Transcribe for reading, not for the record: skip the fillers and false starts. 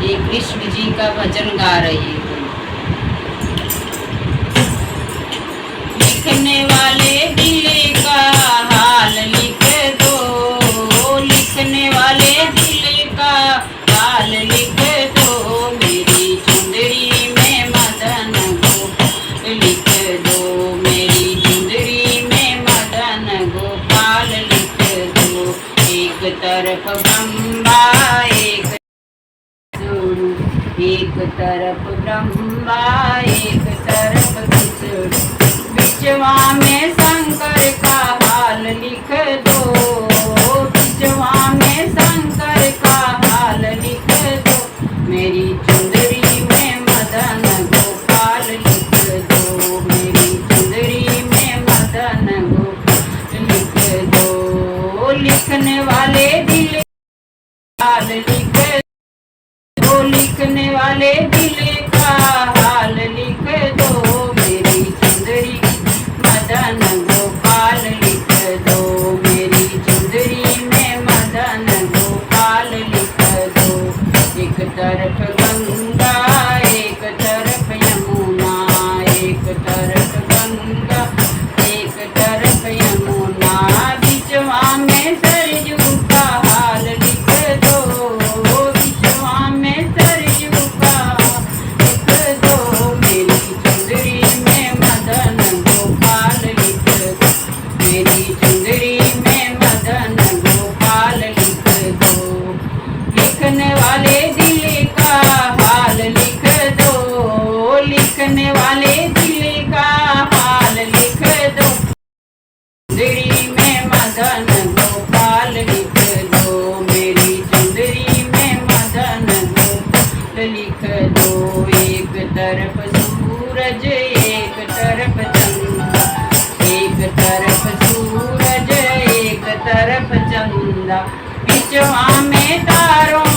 ये कृष्ण जी का भजन गा रही हूँ। लिखने वाले दिल का हाल लिख दो, लिखने वाले दिल का हाल लिख दो, मेरी चुंदरी में मदन गोपाल लिख दो, मेरी चुंदरी में मदन गोपाल लिख दो। एक तरफ ब्रह्मा एक तरफ ब्रह्मा एक तरफ विष्णु, बिचवा में शंकर का हाल लिख दो, बिचवा में शंकर का हाल लिख दो, मेरी चुंदरी में मदन गोपाल लिख दो, मेरी चुंदरी में मदन गोपाल लिख दो। लिखने वाले दिल हाल लिख दो, लिखने वाले दिल का हाल लिख दो, मेरी चुंदरी मदन गोपाल लिख दो, मेरी चुंदरी में मदन गोपाल लिख दो। एक तरफ गंगा एक तरफ यमुना, एक तरफ गंगा एक तरफ यमुना, बिचवा में सरयू का हाल लिख दो, बिचवा में सरयू का लिख दो, मेरी चुंदरी में मदन गोपाल लिख दो, मेरी चुंदरी में मदन गोपाल लिख दो। लिखने वाले दिल का हाल लिख दो, लिखने वाले दिल का हाल लिख दो, चुंदरी में मदन गोपाल लिख दो, मेरी चुंदरी में मदन गोपाल लिख दो। एक तरफ सूरज एक तरफ चंदा, एक तरफ सूरज एक तरफ चंदा, बिचवा में तारों